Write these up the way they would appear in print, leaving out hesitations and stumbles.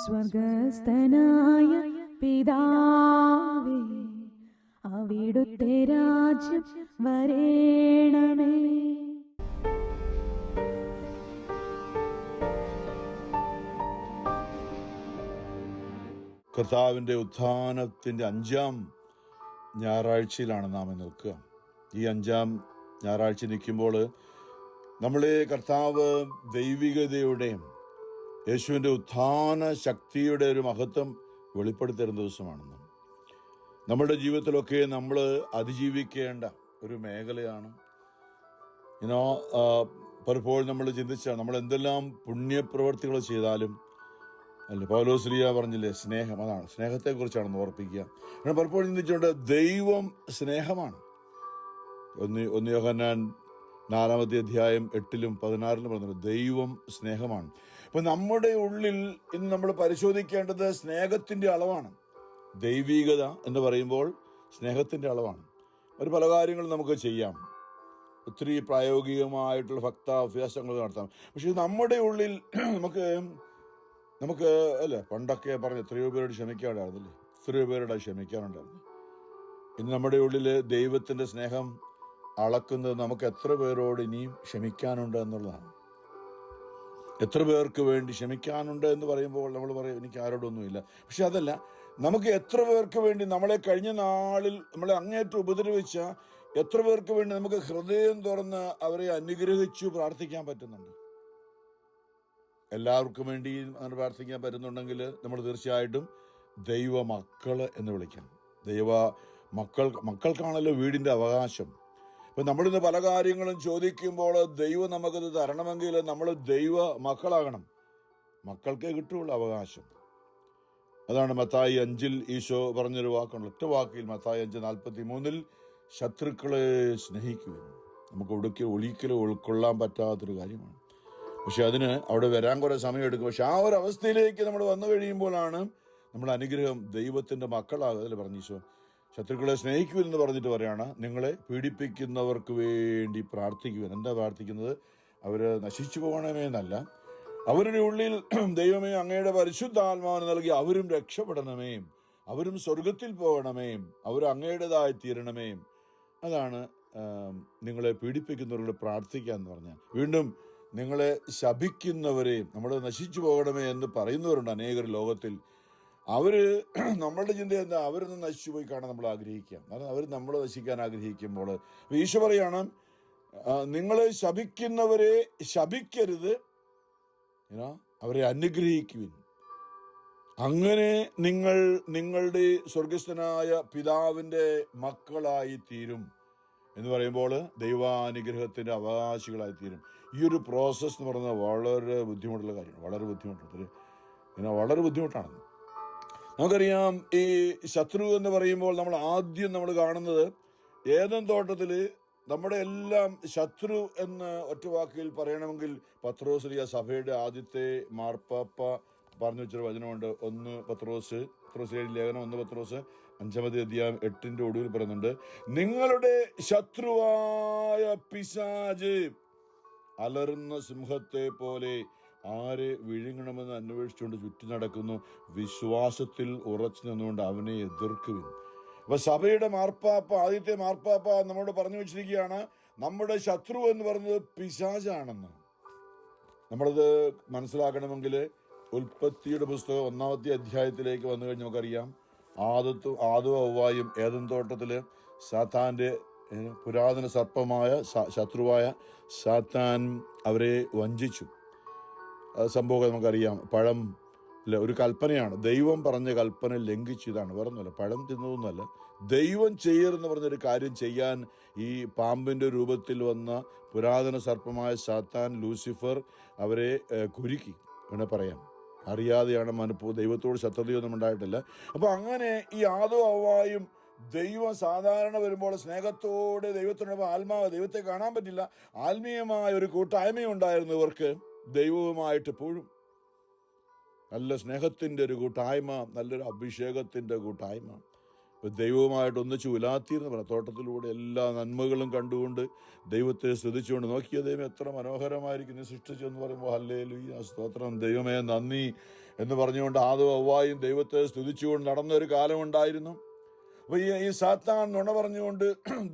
സ്വർഗസ്ഥനായ പിതാവേ, അവിടുത്തെ രാജ്യം വരേണമേ. കർത്താവിൻ്റെ ഉത്ഥാനത്തിൻ്റെ 5-ാം ഞായറാഴ്ചയിലാണ് നാം നിൽക്കുക. ഈ 5-ാം ഞായറാഴ്ച നിൽക്കുമ്പോൾ നമ്മളെ കർത്താവ് ദൈവികതയുടെയും യേശുവിൻ്റെ ഉത്ഥാന ശക്തിയുടെ ഒരു മഹത്വം വെളിപ്പെടുത്തരുന്ന ദിവസമാണെന്ന്. നമ്മുടെ ജീവിതത്തിലൊക്കെ നമ്മൾ അതിജീവിക്കേണ്ട ഒരു മേഖലയാണ്. പലപ്പോഴും നമ്മൾ ചിന്തിച്ചാൽ നമ്മൾ എന്തെല്ലാം പുണ്യപ്രവർത്തികൾ ചെയ്താലും അല്ലേ, പൗലോസ്ലീഹ പറഞ്ഞില്ലേ, സ്നേഹം, അതാണ് സ്നേഹത്തെക്കുറിച്ചാണെന്ന് ഓർപ്പിക്കുക. ഞാൻ പലപ്പോഴും ചിന്തിച്ചുകൊണ്ട് ദൈവം സ്നേഹമാണ്. 1 യോഹന്നാൻ 4-ാമത്തെ അധ്യായം 8-ലും 16-ലും പറഞ്ഞത് ദൈവം സ്നേഹമാണ്. അപ്പം നമ്മുടെ ഉള്ളിൽ ഇന്ന് നമ്മൾ പരിശോധിക്കേണ്ടത് സ്നേഹത്തിൻ്റെ അളവാണ്. ദൈവികത എന്ന് പറയുമ്പോൾ സ്നേഹത്തിൻ്റെ അളവാണ്. പല കാര്യങ്ങളും നമുക്ക് ചെയ്യാം, ഒത്തിരി പ്രായോഗികമായിട്ടുള്ള ഭക്താഭ്യാസങ്ങൾ നടത്താം. പക്ഷെ നമ്മുടെ ഉള്ളിൽ നമുക്ക് അല്ലേ, പണ്ടൊക്കെ പറഞ്ഞ് എത്രയോ പേരോട് ക്ഷമിക്കാറുണ്ടായിരുന്നില്ലേ, എത്രയോ പേരോട് ക്ഷമിക്കാറുണ്ടായിരുന്നു. ഇന്ന് നമ്മുടെ ഉള്ളിൽ ദൈവത്തിൻ്റെ സ്നേഹം അളക്കുന്നത് നമുക്ക് എത്ര പേരോട് ഇനിയും ക്ഷമിക്കാനുണ്ട് എന്നുള്ളതാണ്. എത്ര പേർക്ക് വേണ്ടി ക്ഷമിക്കാനുണ്ട് എന്ന് പറയുമ്പോൾ നമ്മൾ പറയും എനിക്ക് ആരോടൊന്നുമില്ല. പക്ഷെ അതല്ല, നമുക്ക് എത്ര പേർക്ക് വേണ്ടി നമ്മളെ കഴിഞ്ഞ നാളിൽ നമ്മളെ അങ്ങേറ്റം ഉപദ്രവിച്ച എത്ര പേർക്ക് വേണ്ടി നമുക്ക് ഹൃദയം തുറന്ന് അവരെ അനുഗ്രഹിച്ചു പ്രാർത്ഥിക്കാൻ പറ്റുന്നുണ്ട്. എല്ലാവർക്കും വേണ്ടി അങ്ങനെ പ്രാർത്ഥിക്കാൻ പറ്റുന്നുണ്ടെങ്കിൽ നമ്മൾ തീർച്ചയായിട്ടും ദൈവ മക്കള് എന്ന് വിളിക്കാം. മക്കൾക്കാണല്ലോ വീടിൻ്റെ അവകാശം. ഇപ്പം നമ്മളിന്ന് പല കാര്യങ്ങളും ചോദിക്കുമ്പോൾ ദൈവം നമുക്കത് തരണമെങ്കിൽ നമ്മൾ ദൈവ മക്കളാകണം. മക്കൾക്കേ കിട്ടുള്ളൂ അവകാശം. അതാണ് മത്തായി 5-ൽ ഈശോ പറഞ്ഞൊരു വാക്കുണ്ട്, ഒറ്റ വാക്കിൽ മത്തായി 5:43 ശത്രുക്കളെ സ്നേഹിക്കുവിൻ. നമുക്ക് ഒരിക്കലും ഉൾക്കൊള്ളാൻ പറ്റാത്തൊരു കാര്യമാണ്. പക്ഷെ അതിന് അവിടെ വരാൻ കുറേ സമയമെടുക്കും. പക്ഷെ ആ ഒരു അവസ്ഥയിലേക്ക് നമ്മൾ വന്നു കഴിയുമ്പോഴാണ് നമ്മുടെ അനുഗ്രഹം ദൈവത്തിൻ്റെ മക്കളാകുക. അതിൽ പറഞ്ഞു ഈശോ ശത്രുക്കളെ സ്നേഹിക്കുവിൻ പറഞ്ഞിട്ട് പറയാണ്, നിങ്ങളെ പീഡിപ്പിക്കുന്നവർക്ക് വേണ്ടി പ്രാർത്ഥിക്കുവിൻ. എന്താ പ്രാർത്ഥിക്കുന്നത്? അവർ നശിച്ചു പോകണമേ എന്നല്ല, അവരുടെ ഉള്ളിൽ ദൈവമേ അങ്ങയുടെ പരിശുദ്ധാത്മാവിനെ നൽകി അവരും രക്ഷപ്പെടണമേ, അവരും സ്വർഗത്തിൽ പോകണമേ, അവർ അങ്ങയുടേതായി തീരണമേ. അതാണ് നിങ്ങളെ പീഡിപ്പിക്കുന്നവരോട് പ്രാർത്ഥിക്കുക എന്ന് പറഞ്ഞാൽ. വീണ്ടും നിങ്ങളെ ശപിക്കുന്നവരെയും നമ്മൾ നശിച്ചു പോകണമേ എന്ന് പറയുന്നവരുണ്ട് അനേകർ ലോകത്തിൽ. നമ്മളുടെ ചിന്ത എന്താ? അവരൊന്നും നശിച്ചു പോയി കാണാൻ നമ്മൾ ആഗ്രഹിക്കാം. അവർ നമ്മൾ നശിക്കാൻ ആഗ്രഹിക്കുമ്പോൾ ഈശോ പറയാണ്, നിങ്ങളെ ശപിക്കുന്നവരെ ശപിക്കരുത്, അവരെ അനുഗ്രഹിക്കുവിൻ. അങ്ങനെ നിങ്ങൾ നിങ്ങളുടെ സ്വർഗസ്ഥനായ പിതാവിൻ്റെ മക്കളായി തീരും എന്ന് പറയുമ്പോൾ ദൈവാനുഗ്രഹത്തിൻ്റെ അവകാശികളായി തീരും. ഈ ഒരു പ്രോസസ്സ് എന്ന് പറയുന്നത് വളരെ ബുദ്ധിമുട്ടുള്ള കാര്യമാണ്. വളരെ ബുദ്ധിമുട്ടാണ്. നമുക്കറിയാം, ഈ ശത്രു എന്ന് പറയുമ്പോൾ നമ്മൾ കാണുന്നത് ഏദൻ തോട്ടത്തിൽ നമ്മുടെ എല്ലാം ശത്രു എന്ന് ഒറ്റ വാക്കിൽ പറയണമെങ്കിൽ പത്രോസ്ലീഹ സഭയുടെ ആദ്യത്തെ മാർപ്പാപ്പ പറഞ്ഞു വെച്ചൊരു വചനമുണ്ട്. 1 പത്രോസ് ലേഖനം 1 പത്രോസ് 5-ാമത്തെ അധ്യായം 8-ന്റെ ഒടുവിൽ പറയുന്നുണ്ട്, നിങ്ങളുടെ ശത്രുവായ പിശാച് അലറുന്ന സിംഹത്തെ പോലെ ആരെ വിഴുങ്ങണമെന്ന് അന്വേഷിച്ചുകൊണ്ട് ചുറ്റി നടക്കുന്നു, വിശ്വാസത്തിൽ ഉറച്ചു നിന്നുകൊണ്ട് അവനെ എതിർക്കുവിൻ. അപ്പൊ സഭയുടെ ആദ്യത്തെ മാർപ്പാപ്പ നമ്മോട് പറഞ്ഞു വെച്ചിരിക്കുകയാണ്, നമ്മുടെ ശത്രു എന്ന് പറയുന്നത് പിശാചാണെന്ന്. നമ്മളത് മനസ്സിലാക്കണമെങ്കിൽ ഉൽപ്പത്തിയുടെ പുസ്തകം 1-ാമത്തെ അധ്യായത്തിലേക്ക് വന്നു കഴിഞ്ഞ് നമുക്കറിയാം, ആദവും ഹവ്വായും ഏദൻ തോട്ടത്തില് സാത്താന്റെ പുരാതന സർപ്പമായ ശത്രുവായ സാത്താൻ അവരെ വഞ്ചിച്ചു. സംഭവം നമുക്കറിയാം. പഴം ഒരു കൽപ്പനയാണ്, ദൈവം പറഞ്ഞ കൽപ്പന ലംഘിച്ചു. ഇതാണ്, വേറൊന്നുമല്ല, പഴം തിന്നതൊന്നുമല്ല. ദൈവം ചെയ്യരുതെന്ന് പറഞ്ഞൊരു കാര്യം ചെയ്യാൻ ഈ പാമ്പിൻ്റെ രൂപത്തിൽ വന്ന പുരാതന സർപ്പമായ സാത്താൻ, ലൂസിഫർ അവരെ കുരുക്കി എന്ന് പറയാം. അറിയാതെയാണ്, ദൈവത്തോട് ശത്രുതയൊന്നും ഉണ്ടായിട്ടില്ല. അപ്പോൾ അങ്ങനെ ഈ ആദവും ഹവ്വായും ദൈവം സാധാരണ വരുമ്പോൾ സ്നേഹത്തോടെ ദൈവത്തിനോട് ദൈവത്തെ കാണാൻ പറ്റില്ല, ആത്മീയമായ ഒരു കൂട്ടായ്മയുണ്ടായിരുന്നു ഇവർക്ക് ദൈവവുമായിട്ട്. എപ്പോഴും നല്ല സ്നേഹത്തിൻ്റെ ഒരു കൂട്ടായ്മ, നല്ലൊരു അഭിഷേകത്തിൻ്റെ കൂട്ടായ്മ. ദൈവവുമായിട്ട് ഒന്നിച്ച് ഉലാത്തിയെന്ന് പറയാം. തോട്ടത്തിലൂടെ എല്ലാ നന്മകളും കണ്ടുകൊണ്ട് ദൈവത്തെ സ്തുതിച്ചുകൊണ്ട്, നോക്കിയ ദൈവം എത്ര മനോഹരമായിരിക്കും നീ സൃഷ്ടിച്ചു എന്ന് പറയുമ്പോൾ ഹല്ലേലൂയ സ്തോത്രം ദൈവമേ നന്ദി എന്ന് പറഞ്ഞുകൊണ്ട് ആദവും ഹവ്വായും ദൈവത്തെ സ്തുതിച്ചുകൊണ്ട് നടന്നൊരു കാലമുണ്ടായിരുന്നു. അപ്പോൾ ഈ സാത്താൻ നുണ പറഞ്ഞുകൊണ്ട്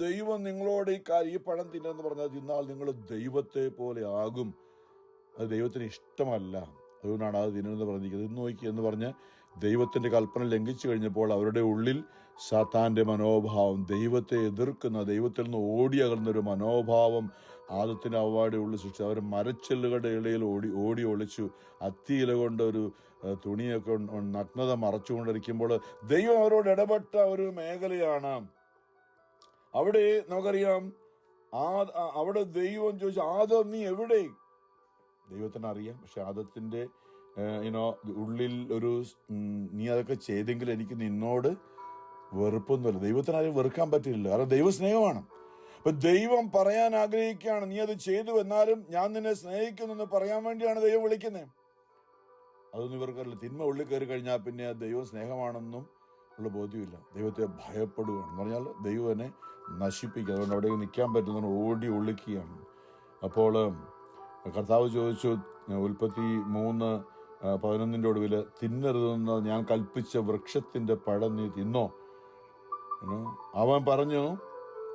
ദൈവം നിങ്ങളോട് ഈ പഴം തിന്നെന്ന് പറഞ്ഞാൽ തിന്നാൽ നിങ്ങൾ ദൈവത്തെ പോലെ ആകും, അത് ദൈവത്തിന് ഇഷ്ടമല്ല, അതുകൊണ്ടാണ് അത് തിന്നെന്ന് പറഞ്ഞിരിക്കുന്നത്. ഇത് നോക്കി എന്ന് പറഞ്ഞ് ദൈവത്തിൻ്റെ കൽപ്പന ലംഘിച്ചു കഴിഞ്ഞപ്പോൾ അവരുടെ ഉള്ളിൽ സാത്താൻ്റെ മനോഭാവം, ദൈവത്തെ എതിർക്കുന്ന, ദൈവത്തിൽ നിന്ന് ഓടി അകലുന്നൊരു മനോഭാവം ആദത്തിൻ്റെ ഹവ്വായുടെ ഉള്ളിൽ സൃഷ്ടിച്ചു. അവർ മരച്ചെല്ലുകളുടെ ഇടയിൽ ഓടി ഒളിച്ചു. അത്തിയില കൊണ്ട് ഒരു തുണിയൊക്കെ നഗ്നത മറച്ചുകൊണ്ടിരിക്കുമ്പോൾ ദൈവം അവരോട് ഇടപെട്ട ഒരു മേഖലയാണ്. അവിടെ നമുക്കറിയാം, അവിടെ ദൈവം ചോദിച്ചു, ആദം നീ എവിടെ? ദൈവത്തിന് അറിയാം, പക്ഷെ ആദത്തിൻ്റെ ഉള്ളിൽ ഒരു നീ അതൊക്കെ ചെയ്തെങ്കിൽ എനിക്ക് നിന്നോട് വെറുപ്പൊന്നുമില്ല. ദൈവത്തിന് ആരും വെറുക്കാൻ പറ്റില്ല, കാരണം ദൈവ സ്നേഹമാണ്. അപ്പൊ ദൈവം പറയാൻ ആഗ്രഹിക്കുകയാണ്, നീ അത് ചെയ്തു, എന്നാലും ഞാൻ നിന്നെ സ്നേഹിക്കുന്നു പറയാൻ വേണ്ടിയാണ് ദൈവം വിളിക്കുന്നത്. അതൊന്നും ഇവർക്കറിയില്ല. തിന്മ ഉള്ളിൽ കയറി കഴിഞ്ഞാൽ പിന്നെ ദൈവം സ്നേഹമാണെന്നും ഉള്ള ബോധ്യമില്ല. ദൈവത്തെ ഭയപ്പെടുകയാണ് എന്ന് പറഞ്ഞാൽ ദൈവനെ നശിപ്പിക്കുക. അതുകൊണ്ട് അവിടെ നിൽക്കാൻ പറ്റുന്ന ഓടി ഒളിക്കുകയാണ്. അപ്പോൾ കർത്താവ് ചോദിച്ചു, ഉൽപ്പത്തി 3:11 ഒടുവിൽ, തിന്നരുതെന്ന് ഞാൻ കൽപ്പിച്ച വൃക്ഷത്തിൻ്റെ പഴം നീ തിന്നോ? അവൻ പറഞ്ഞു,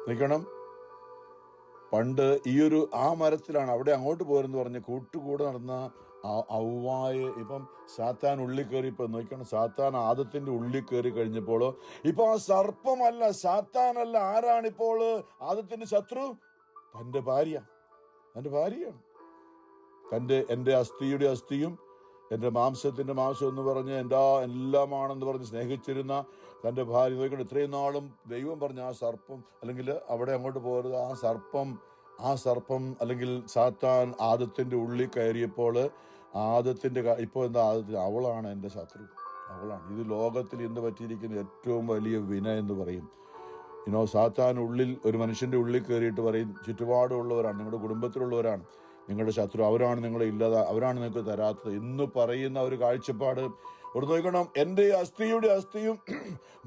നിൽക്കണം, പണ്ട് ആ മരത്തിലാണ്, അവിടെ അങ്ങോട്ട് പോരെന്ന് പറഞ്ഞ് കൂട്ടുകൂടെ നടന്ന ഹവ്വായെ ഇപ്പം സാത്താൻ ഉള്ളിൽ കയറി. ഇപ്പം നോക്കണം, സാത്താൻ ആദത്തിൻ്റെ ഉള്ളിൽ കയറി കഴിഞ്ഞപ്പോൾ ഇപ്പൊ ആ സർപ്പമല്ല, സാത്താനല്ല, ആരാണിപ്പോൾ ആദത്തിൻ്റെ ശത്രു? തൻ്റെ ഭാര്യയാണ്. എൻ്റെ അസ്ഥിയുടെ അസ്ഥിയും എൻ്റെ മാംസത്തിൻ്റെ മാംസം എന്ന് പറഞ്ഞ് എല്ലാമാണെന്ന് പറഞ്ഞ് സ്നേഹിച്ചിരുന്ന തൻ്റെ ഭാര്യ. നോക്കണം, ഇത്രയും നാളും ദൈവം പറഞ്ഞ ആ സർപ്പം, അല്ലെങ്കിൽ അവിടെ അങ്ങോട്ട് പോകരുത്, ആ സർപ്പം അല്ലെങ്കിൽ സാത്താൻ ആദത്തിൻ്റെ ഉള്ളിൽ കയറിയപ്പോൾ ഇപ്പോൾ എന്താ, അവളാണ് എൻ്റെ ശത്രു, അവളാണ്. ഇത് ലോകത്തിൽ ഇന്ന് പറ്റിയിരിക്കുന്ന ഏറ്റവും വലിയ വിന എന്ന് പറയും. സാത്താൻ ഉള്ളിൽ, ഒരു മനുഷ്യൻ്റെ ഉള്ളിൽ കയറിയിട്ട് പറയും, ചുറ്റുപാടുള്ളവരാണ്, നിങ്ങളുടെ കുടുംബത്തിലുള്ളവരാണ് നിങ്ങളുടെ ശത്രു, അവരാണ് നിങ്ങളെ അവരാണ് നിങ്ങൾക്ക് തരാത്തത് എന്ന് പറയുന്ന ഒരു കാഴ്ചപ്പാട്. ഒരു നോക്കണം, എൻ്റെ അസ്ഥിയുടെ അസ്ഥിയും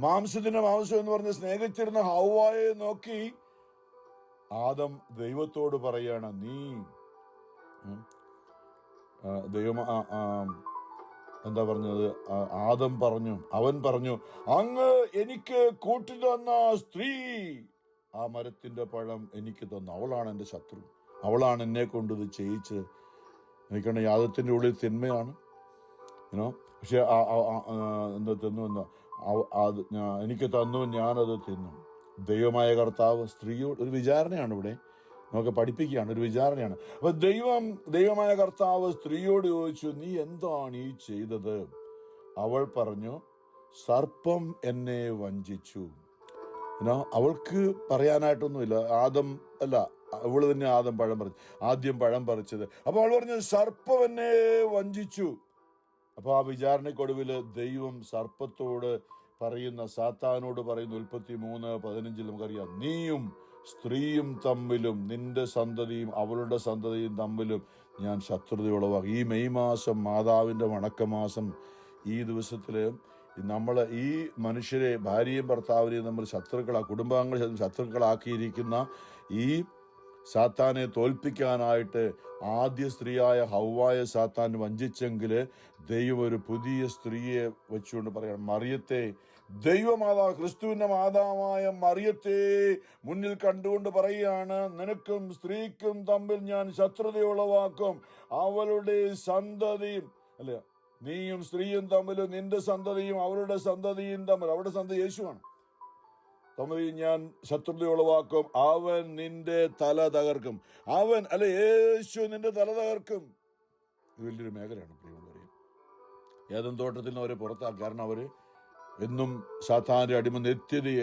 മാംസത്തിൻ്റെ മാംസം എന്ന് പറഞ്ഞ് സ്നേഹിച്ചിരുന്ന ഹവ്വായെ നോക്കി ആദം ദൈവത്തോട് പറയാണ്, നീ ദൈവം എന്താ പറഞ്ഞത്? അവൻ പറഞ്ഞു, അങ്ങ് എനിക്ക് കൂട്ടിത്തന്ന സ്ത്രീ ആ മരത്തിന്റെ പഴം എനിക്ക് തന്നു, അവളാണ് എൻ്റെ ശത്രു, അവളാണ് എന്നെ കൊണ്ടത് ചെയ്യിച്ച്. എനിക്കാണ് യാദത്തിന്റെ ഉള്ളിൽ തിന്മയാണ്, പക്ഷെ എന്താ തിന്നു, എനിക്ക് തന്നു, ഞാനത് തിന്നു. ദൈവമായ കർത്താവ് സ്ത്രീയോട് ഒരു വിചാരണയാണ് ഇവിടെ നമുക്ക് പഠിപ്പിക്കുകയാണ്, ഒരു വിചാരണയാണ്. അപ്പൊ ദൈവമായ കർത്താവ് സ്ത്രീയോട് ചോദിച്ചു, നീ എന്താണ് ഈ ചെയ്തത്? അവൾ പറഞ്ഞു, സർപ്പം എന്നെ വഞ്ചിച്ചു. അവൾക്ക് പറയാനായിട്ടൊന്നുമില്ല. അവള് തന്നെ ആദ്യം പഴം പറിച്ചത്. അപ്പൊ അവൾ പറഞ്ഞു, സർപ്പം എന്നെ വഞ്ചിച്ചു. അപ്പൊ ആ വിചാരണക്കൊടുവില് ദൈവം സർപ്പത്തോട് സാത്താനോട് പറയുന്ന ഉൽപ്പത്തി 3:15 നമുക്കറിയാം, നീയും സ്ത്രീയും തമ്മിലും നിന്റെ സന്തതിയും അവളുടെ സന്തതിയും തമ്മിലും ഞാൻ ശത്രുതയുളവാക്കും. ഈ മെയ് മാസം, മാതാവിന്റെ വണക്കമാസം, ഈ ദിവസത്തില് നമ്മൾ ഈ മനുഷ്യരെ, ഭാര്യയും ഭർത്താവിനെയും നമ്മൾ കുടുംബാംഗങ്ങളെ ശത്രുക്കളാക്കിയിരിക്കുന്ന ഈ സാത്താനെ തോൽപ്പിക്കാനായിട്ട് ആദ്യ സ്ത്രീയായ ഹവ്വായെ സാത്താൻ വഞ്ചിച്ചെങ്കിൽ ദൈവം ഒരു പുതിയ സ്ത്രീയെ വെച്ചുകൊണ്ട് പറയണം, മറിയത്തെ, ദൈവമാതാവ് ക്രിസ്തുവിന്റെ മാതാവായ മറിയത്തെ മുന്നിൽ കണ്ടുകൊണ്ട് പറയുകയാണ്, നിനക്കും സ്ത്രീക്കും തമ്മിൽ ഞാൻ ശത്രുതയുളവാക്കും, അവളുടെ സന്തതിയും, അല്ലെ, നീയും സ്ത്രീയും തമ്മിലും നിന്റെ സന്തതിയും അവരുടെ സന്തതിയും തമ്മിൽ, അവരുടെ സന്തതി യേശുവാണ്, തമ്മിൽ ഞാൻ ശത്രുതയുളവാക്കും, അവൻ നിന്റെ തല തകർക്കും. യേശു നിന്റെ തല തകർക്കും. ഇത് വലിയൊരു മേഖലയാണ് പ്രിയമുള്ളവരെ. ഏദൻ തോട്ടത്തിൽ നിന്ന് അവരെ പുറത്താക്കി. കാരണം അവര് എന്നും സാത്താന്റെ അടിമ.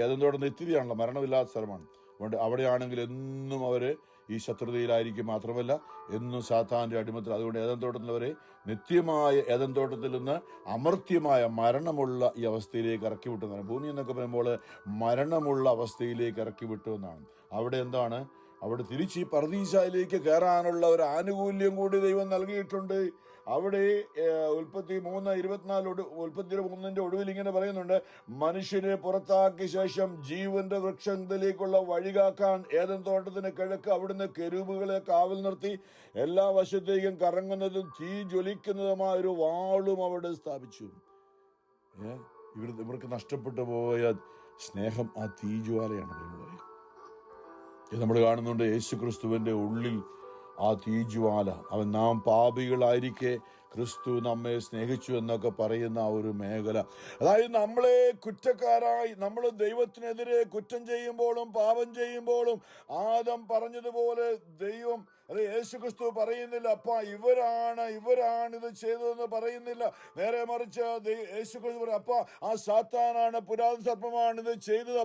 ഏദൻ തോട്ടം നിത്യതയാണല്ലോ, മരണമില്ലാത്ത സ്ഥലമാണ്. അതുകൊണ്ട് അവിടെയാണെങ്കിൽ എന്നും അവര് ഈ ശത്രുതയിലായിരിക്കും. മാത്രമല്ല എന്നും സാത്താന്റെ അടിമത്തിൽ. അതുകൊണ്ട് ഏദൻ തോട്ടത്തിലവരെ നിത്യമായ, ഏദൻ തോട്ടത്തിൽ നിന്ന് അമർത്യമായ മരണമുള്ള ഈ അവസ്ഥയിലേക്ക് ഇറക്കി വിട്ടുന്നതാണ്. ഭൂമി എന്നൊക്കെ പറയുമ്പോൾ മരണമുള്ള അവസ്ഥയിലേക്ക് ഇറക്കി വിട്ടു എന്നാണ്. അവിടെ എന്താണ്? അവിടെ തിരിച്ച് ഈ പർദീസയിലേക്ക് കയറാനുള്ള ഒരു ആനുകൂല്യം കൂടി ദൈവം നൽകിയിട്ടുണ്ട്. അവിടെ ഉൽപ്പത്തി 3:24 ഒടുവിൽ ഇങ്ങനെ പറയുന്നുണ്ട്, മനുഷ്യനെ പുറത്താക്കിയ ശേഷം ജീവന്റെ വൃക്ഷത്തിലേക്കുള്ള വഴി കാക്കാൻ ഏദൻ തോട്ടത്തിന് കിഴക്ക് അവിടുന്ന് കെരൂബുകളെ കാവൽ നിർത്തി എല്ലാ വശത്തേക്കും കറങ്ങുന്നതും തീ ജ്വലിക്കുന്നതുമായ ഒരു വാളും അവിടെ സ്ഥാപിച്ചു. ഇവർക്ക് നഷ്ടപ്പെട്ടു പോയ സ്നേഹം ആ തീജ്വാലയാണ് പറയുന്നത്. നമ്മൾ കാണുന്നുണ്ട് യേശു ക്രിസ്തുവിന്റെ ഉള്ളിൽ ആ തീജ്വാല. അവൻ നാം പാപികളായിരിക്കെ ക്രിസ്തു നമ്മെ സ്നേഹിച്ചു എന്നൊക്കെ പറയുന്ന ആ ഒരു മേഖല. അതായത് നമ്മളെ കുറ്റക്കാരായി നമ്മൾ ദൈവത്തിനെതിരെ കുറ്റം ചെയ്യുമ്പോഴും പാപം ചെയ്യുമ്പോഴും ആദം പറഞ്ഞതുപോലെ ദൈവം യേശു ക്രിസ്തു പറയുന്നില്ല, അപ്പാ ഇവരാണ് ഇത് ചെയ്തതെന്ന് പറയുന്നില്ല. നേരെ മറിച്ച് യേശു ക്രിസ്തു പറയും, അപ്പാ ആ സാത്താനാണ്, പുരാതന സർപ്പമാണ് ഇത് ചെയ്തത്,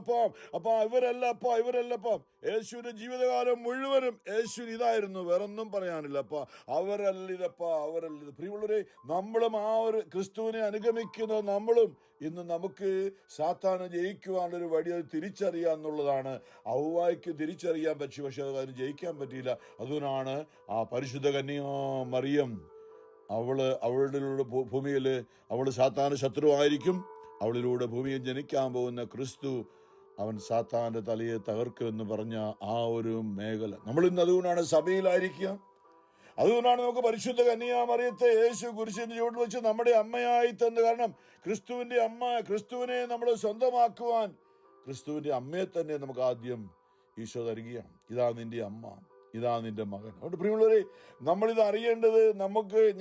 അപ്പാ ഇവരല്ലപ്പാ. യേശുവിന്റെ ജീവിതകാലം മുഴുവനും യേശുവിന് ഇതായിരുന്നു, വേറൊന്നും പറയാനില്ല. അവരല്ലിതപ്പാ. പ്രിയമുള്ളവരെ, നമ്മളും ആ ഒരു ക്രിസ്തുവിനെ അനുഗമിക്കുന്ന നമ്മളും ഇന്ന് നമുക്ക് സാത്താനെ ജയിക്കുവാനുള്ളൊരു വഴി അത് തിരിച്ചറിയാന്നുള്ളതാണ്. ഔവായ്ക്ക് തിരിച്ചറിയാൻ പറ്റി, പക്ഷെ അതിന് ജയിക്കാൻ പറ്റിയില്ല. അതുകൊണ്ടാണ് ആ പരിശുദ്ധ കന്യക മറിയം അവളുടെ ഭൂമിയിൽ അവൾ സാത്താന്റെ ശത്രുവായിരിക്കും. അവളിലൂടെ ഭൂമിയിൽ ജനിക്കാൻ പോകുന്ന ക്രിസ്തു അവൻ സാത്താന്റെ തലയെ തകർക്കുമെന്ന് പറഞ്ഞ ആ ഒരു മേഖല നമ്മൾ ഇന്ന് അതുകൊണ്ടാണ് സഭയിലായിരിക്കുക. അതുകൊണ്ടാണ് നമുക്ക് പരിശുദ്ധ കന്യാമറിയത്തെ യേശു കുരിശിന്റെ ചുവട്ടിൽ വെച്ച് നമ്മുടെ അമ്മയായി തന്നു. കാരണം ക്രിസ്തുവിന്റെ അമ്മ, ക്രിസ്തുവിനെ നമ്മൾ സ്വന്തമാക്കുവാൻ ക്രിസ്തുവിന്റെ അമ്മയെ തന്നെ നമുക്ക് ആദ്യം ഈശോ തരികയാണ്. ഇതാ നിന്റെ അമ്മ, ഇതാ നിന്റെ മകൻ. അതുകൊണ്ട് പ്രിയമുള്ളവരെ, നമ്മളിത് അറിയേണ്ടത്,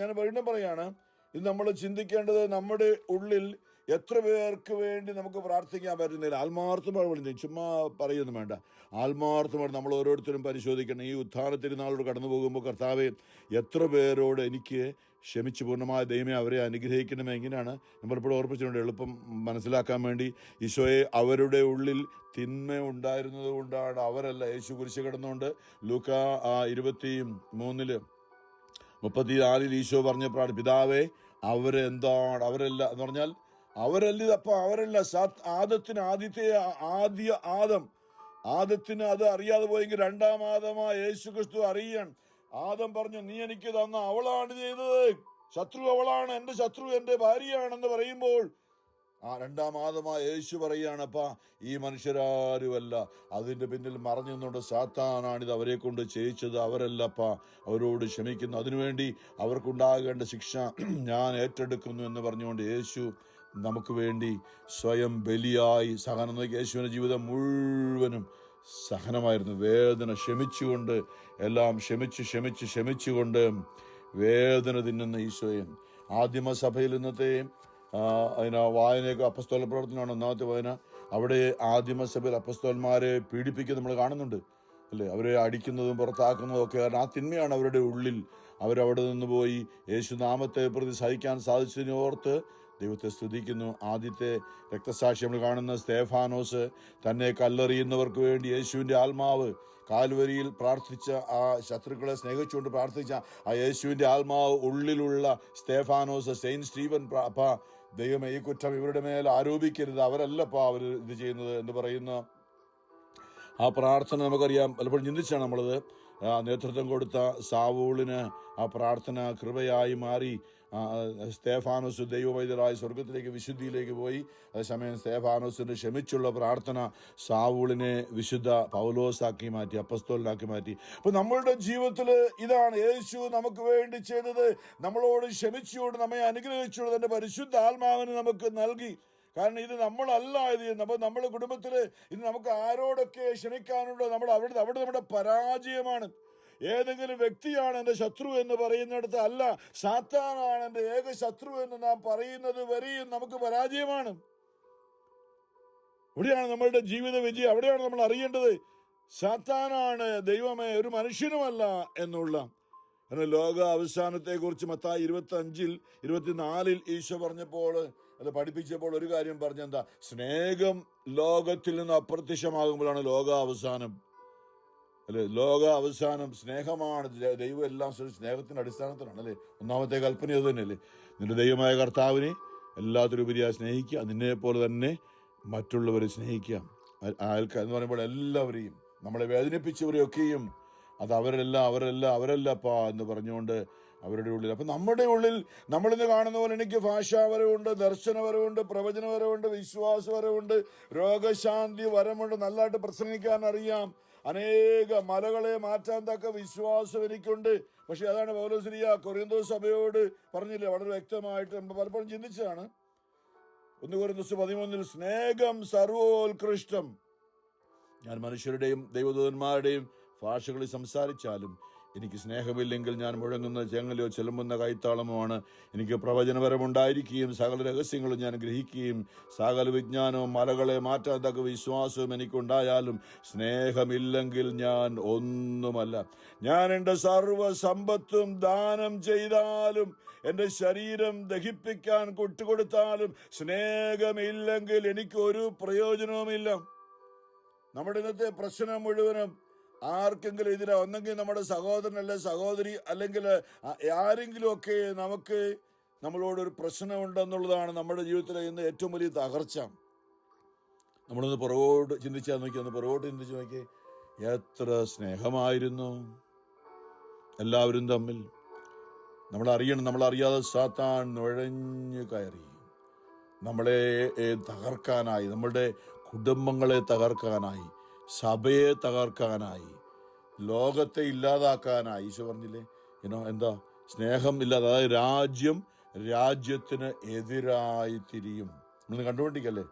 ഞാൻ വീണ്ടും പറയാണ്, ഇത് നമ്മൾ ചിന്തിക്കേണ്ടത്, നമ്മുടെ ഉള്ളിൽ എത്ര പേർക്ക് വേണ്ടി നമുക്ക് പ്രാർത്ഥിക്കാൻ പറ്റുന്നില്ല. ആത്മാർത്ഥമായി വിളിച്ചു, ചുമ്മാ പറയുന്നു വേണ്ട, ആത്മാർത്ഥമായി നമ്മൾ ഓരോരുത്തരും പരിശോധിക്കണം. ഈ ഉത്ഥാന തിരുനാളോട് കടന്നു പോകുമ്പോൾ കർത്താവെ, എത്ര പേരോട് എനിക്ക് ക്ഷമിച്ച് പൂർണ്ണമായ ദൈവമേ അവരെ അനുഗ്രഹിക്കണമേ. എങ്ങനെയാണ് നമ്മളിപ്പോൾ ഓർപ്പിച്ചിട്ടുണ്ട്, എളുപ്പം മനസ്സിലാക്കാൻ വേണ്ടി. ഈശോയെ, അവരുടെ ഉള്ളിൽ തിന്മ ഉണ്ടായിരുന്നത് കൊണ്ടാണ് അവരല്ല യേശു കുരിശ് കിടന്നുകൊണ്ട് ലൂക്കാ 23:34 ഈശോ പറഞ്ഞ പിതാവേ അവരെന്താണ്, അവരല്ല എന്ന് പറഞ്ഞാൽ അവരല്ല ആദത്തിന് ആദത്തിന് അത് അറിയാതെ പോയെങ്കിൽ രണ്ടാം ആദമായ യേശു ക്രിസ്തു അറിയാൻ. ആദം പറഞ്ഞു, നീ എനിക്ക് തന്ന അവളാണ് ചെയ്തത്, ശത്രു അവളാണ്, എന്റെ ശത്രു എന്റെ ഭാര്യയാണെന്ന് പറയുമ്പോൾ ആ രണ്ടാം ആദമായ യേശു പറയുകയാണപ്പാ, ഈ മനുഷ്യരാരുമല്ല, അതിന്റെ പിന്നിൽ മറഞ്ഞു നിന്നുകൊണ്ട് സാത്താനാണിത് അവരെ കൊണ്ട് ചെയ്യിച്ചത്, അവരല്ലപ്പാ, അവരോട് ക്ഷമിക്കുന്നു, അതിനുവേണ്ടി അവർക്കുണ്ടാകേണ്ട ശിക്ഷ ഞാൻ ഏറ്റെടുക്കുന്നു എന്ന് പറഞ്ഞുകൊണ്ട് യേശു നമുക്ക് വേണ്ടി സ്വയം ബലിയായി സഹനം. യേശുവിന്റെ ജീവിതം മുഴുവനും സഹനമായിരുന്നു. വേദന ക്ഷമിച്ചുകൊണ്ട്, എല്ലാം ക്ഷമിച്ചുകൊണ്ട് വേദന തിന്നുന്ന ഈശോയെ. ആദിമസഭയിൽ ഇന്നത്തെ വായനയൊക്കെ അപ്പസ്തോല പ്രവർത്തനമാണ് 1ാമത്തെ വായന. അവിടെ ആദിമസഭയിൽ അപ്പസ്തോലന്മാരെ പീഡിപ്പിക്കുന്നത് നമ്മൾ കാണുന്നുണ്ട്, അല്ലേ? അവരെ അടിക്കുന്നതും പുറത്താക്കുന്നതും ഒക്കെ. കാരണം ആ തിന്മയാണ് അവരുടെ ഉള്ളിൽ. അവരവിടെ നിന്ന് പോയി യേശുനാമത്തെ പ്രതി സഹിക്കാൻ സാധിച്ചതിനെ ഓർത്ത് ദൈവത്തെ സ്തുതിക്കുന്നു. ആദ്യത്തെ രക്തസാക്ഷി നമ്മൾ കാണുന്ന സ്തേഫാനോസ്, തന്നെ കല്ലെറിയുന്നവർക്ക് വേണ്ടി യേശുവിൻ്റെ ആത്മാവ് കാൽവരിയിൽ പ്രാർത്ഥിച്ച, ആ ശത്രുക്കളെ സ്നേഹിച്ചുകൊണ്ട് പ്രാർത്ഥിച്ച ആ യേശുവിൻ്റെ ആത്മാവ് ഉള്ളിലുള്ള സ്തേഫാനോസ്, സെയിൻറ്റ് സ്റ്റീവൻ, ദൈവമേ ഈ കുറ്റം ഇവരുടെ മേൽ ആരോപിക്കരുത്, അവരല്ലപ്പാ അവർ ഇത് ചെയ്യുന്നത് എന്ന് പറയുന്ന ആ പ്രാർത്ഥന നമുക്കറിയാം. പലപ്പോഴും ചിന്തിച്ചാണ് നമ്മളത്. നേതൃത്വം കൊടുത്ത സാവൂളിന് ആ പ്രാർത്ഥന കൃപയായി മാറി. സ്തേഫാനോസ് ദൈവവൈദ്യരായി സ്വർഗത്തിലേക്ക്, വിശുദ്ധിയിലേക്ക് പോയി. അതേസമയം സ്തേഫാനോസിന്റെ ക്ഷമിച്ചുള്ള പ്രാർത്ഥന സാവൂളിനെ വിശുദ്ധ പൗലോസാക്കി മാറ്റി, അപ്പസ്തോലനാക്കി മാറ്റി. അപ്പൊ നമ്മളുടെ ജീവിതത്തിൽ ഇതാണ് യേശു നമുക്ക് വേണ്ടി ചെയ്തത്. നമ്മളോട് ക്ഷമിച്ചുകൊണ്ട്, നമ്മെ അനുഗ്രഹിച്ചുകൊണ്ട് തന്റെ പരിശുദ്ധ ആത്മാവിനെ നമുക്ക് നൽകി. കാരണം ഇത് നമ്മളല്ല ഇത് ചെയ്യുന്നത്. അപ്പോൾ നമ്മുടെ കുടുംബത്തിൽ ഇത് നമുക്ക് ആരോടൊക്കെ ക്ഷമിക്കാനുണ്ടോ, അവിടെ നമ്മുടെ പരാജയമാണ്. ഏതെങ്കിലും വ്യക്തിയാണ് എൻ്റെ ശത്രു എന്ന് പറയുന്നിടത്ത് അല്ല, സാത്താനാണ് എൻ്റെ ഏക ശത്രു എന്ന് നാം പറയുന്നത് വരെയും നമുക്ക് പരാജയമാണ്. ഇവിടെയാണ് നമ്മളുടെ ജീവിത വിജയം. അവിടെയാണ് നമ്മൾ അറിയേണ്ടത്, സാത്താനാണ്, ദൈവമേ ഒരു മനുഷ്യനുമല്ല എന്നുള്ള. കാരണം ലോക അവസാനത്തെക്കുറിച്ച് മത്തായി 25:24 ഈശോ പറഞ്ഞപ്പോൾ, അത് പഠിപ്പിച്ചപ്പോൾ ഒരു കാര്യം പറഞ്ഞെന്താ, സ്നേഹം ലോകത്തിൽ നിന്ന് അപ്രത്യക്ഷമാകുമ്പോഴാണ് ലോക അവസാനം, അല്ലെ? ലോക അവസാനം സ്നേഹമാണ്. ദൈവം എല്ലാം സ്നേഹത്തിന്റെ അടിസ്ഥാനത്തിലാണ്, അല്ലെ? 1ാമത്തെ കൽപ്പന അത് തന്നെയല്ലേ? നിന്റെ ദൈവമായ കർത്താവിനെ എല്ലാത്തിലുപരിയായി സ്നേഹിക്കുക, നിന്നെ പോലെ തന്നെ മറ്റുള്ളവരെ സ്നേഹിക്കുക. എന്ന് പറയുമ്പോൾ എല്ലാവരെയും നമ്മളെ വേദനിപ്പിച്ചവരെയൊക്കെയും അത് അവരല്ലപ്പാ എന്ന് പറഞ്ഞുകൊണ്ട് അവരുടെ ഉള്ളിൽ, അപ്പം നമ്മുടെ ഉള്ളിൽ നമ്മളിന്ന് കാണുന്ന പോലെ എനിക്ക് ഭാഷാവരവുണ്ട്, ദർശനവരവുണ്ട്, പ്രവചനവരവുണ്ട്, വിശ്വാസവരവുണ്ട്, രോഗശാന്തി വരമുണ്ട്, നല്ലതായിട്ട് പ്രസംഗിക്കാൻ അറിയാം, അനേക മലകളെ മാറ്റാൻ തക്ക വിശ്വാസം എനിക്കുണ്ട്. പക്ഷെ അതാണ് പൗലോസ് കൊരിന്തോസ് സഭയോട് പറഞ്ഞില്ലേ, വളരെ വ്യക്തമായിട്ട് നമ്മൾ പലപ്പോഴും ചിന്തിച്ചതാണ്. 1 കൊരിന്തോസ് 13 സ്നേഹം സർവോത്കൃഷ്ടം. ഞാൻ മനുഷ്യരുടെയും ദൈവദൂതന്മാരുടെയും ഭാഷകളിൽ സംസാരിച്ചാലും എനിക്ക് സ്നേഹമില്ലെങ്കിൽ ഞാൻ മുഴങ്ങുന്ന ചെങ്ങലയോ ചെലുമ്പുന്ന കൈത്താളമോ. എനിക്ക് പ്രവചനപരമുണ്ടായിരിക്കുകയും സകല രഹസ്യങ്ങളും ഞാൻ ഗ്രഹിക്കുകയും സകല വിജ്ഞാനവും മലകളെ മാറ്റാൻ തക്ക വിശ്വാസവും എനിക്കുണ്ടായാലും സ്നേഹമില്ലെങ്കിൽ ഞാൻ ഒന്നുമല്ല. ഞാൻ എൻ്റെ സർവ്വസമ്പത്തും ദാനം ചെയ്താലും എൻ്റെ ശരീരം ദഹിപ്പിക്കാൻ കൊട്ടുകൊടുത്താലും സ്നേഹമില്ലെങ്കിൽ എനിക്കൊരു പ്രയോജനവുമില്ല. നമ്മുടെ ഇന്നത്തെ പ്രശ്നം മുഴുവനും ആർക്കെങ്കിലും എതിരെ, ഒന്നെങ്കിൽ നമ്മുടെ സഹോദരൻ അല്ലെ സഹോദരി, അല്ലെങ്കിൽ ആരെങ്കിലും ഒക്കെ നമുക്ക് നമ്മളോടൊരു പ്രശ്നമുണ്ടെന്നുള്ളതാണ് നമ്മുടെ ജീവിതത്തിലെ ഇന്ന് ഏറ്റവും വലിയ തകർച്ച. നമ്മളൊന്ന് പുറകോട്ട് ചിന്തിച്ചാൽ നോക്കി, ചിന്തിച്ച് നോക്കി, എത്ര സ്നേഹമായിരുന്നു എല്ലാവരും തമ്മിൽ. നമ്മളറിയാതെ സാത്താൻ നുഴഞ്ഞു കയറി നമ്മളെ തകർക്കാനായി, നമ്മളുടെ കുടുംബങ്ങളെ തകർക്കാനായി, സഭയെ തകർക്കാനായി, ലോകത്തെ ഇല്ലാതാക്കാനായി. ഈശോ പറഞ്ഞില്ലേ, എന്താ സ്നേഹം ഇല്ലാതെ, അതായത് രാജ്യം രാജ്യത്തിന് എതിരായി തിരിയും. നമ്മൾ കണ്ടുകൊണ്ടിരിക്കല്ലേ,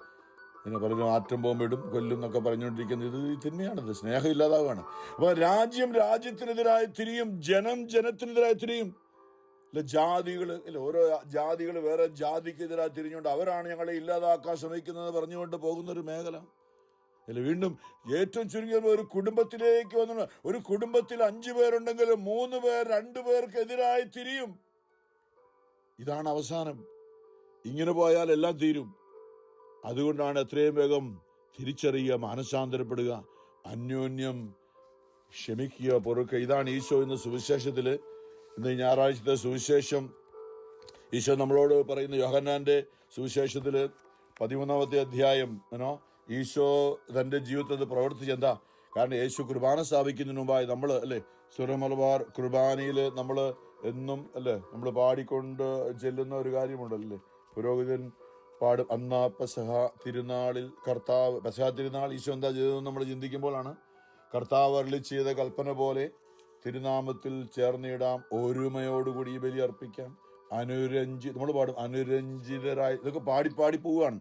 പലരും ആറ്റം ബോംബിടും, കൊല്ലും എന്നൊക്കെ പറഞ്ഞുകൊണ്ടിരിക്കുന്നത് ഇത് തന്നെയാണത്. സ്നേഹം ഇല്ലാതാവുകയാണ്. അപ്പൊ രാജ്യം രാജ്യത്തിനെതിരായി തിരിയും, ജനം ജനത്തിനെതിരായി തിരിയും. ജാതികള് ഓരോ ജാതികൾ വേറെ ജാതിക്കെതിരായി തിരിഞ്ഞുകൊണ്ട് അവരാണ് ഞങ്ങളെ ഇല്ലാതാക്കാൻ ശ്രമിക്കുന്നത് പറഞ്ഞുകൊണ്ട് പോകുന്നൊരു മേഖല. വീണ്ടും ഏറ്റവും ചുരുങ്ങിയ ഒരു കുടുംബത്തിലേക്ക് വന്നു, ഒരു കുടുംബത്തിൽ 5 പേരുണ്ടെങ്കിൽ 3 പേർ 2 പേർക്കെതിരായി തിരിയും. ഇതാണ് അവസാനം. ഇങ്ങനെ പോയാൽ എല്ലാം തീരും. അതുകൊണ്ടാണ് എത്രയും വേഗം തിരിച്ചറിയുക, മാനസാന്തരപ്പെടുക, അന്യോന്യം ക്ഷമിക്കുക, പൊറുക്കുക. ഇതാണ് ഈശോ ഇന്ന് സുവിശേഷത്തില്, ഇന്ന് ഞായറാഴ്ചത്തെ സുവിശേഷം ഈശോ നമ്മളോട് പറയുന്ന യോഹന്നാന്റെ സുവിശേഷത്തില് 13-ാമത്തെ അധ്യായം. ഈശോ തൻ്റെ ജീവിതത്തിൽ പ്രവർത്തിച്ച് എന്താ? കാരണം യേശു കുർബാന സ്ഥാപിക്കുന്നതിന് മുമ്പായി നമ്മൾ സുരമലബാർ കുർബാനയിൽ നമ്മൾ എന്നും നമ്മൾ പാടിക്കൊണ്ട് ചെല്ലുന്ന ഒരു കാര്യമുണ്ടല്ലേ, പുരോഹിതൻ പാടും. അന്നാ പെസഹ തിരുനാളിൽ പെസഹ തിരുനാൾ ഈശോ എന്താ ചെയ്തതെന്ന് നമ്മൾ ചിന്തിക്കുമ്പോഴാണ് കർത്താവ് അരുളി ചെയ്ത കൽപ്പന പോലെ തിരുനാമത്തിൽ ചേർന്നിടാം, ഒരുമയോടുകൂടി ഈ ബലി അർപ്പിക്കാം, നമ്മൾ പാടും അനുരഞ്ജിതരായി. ഇതൊക്കെ പാടി പോവുകയാണ്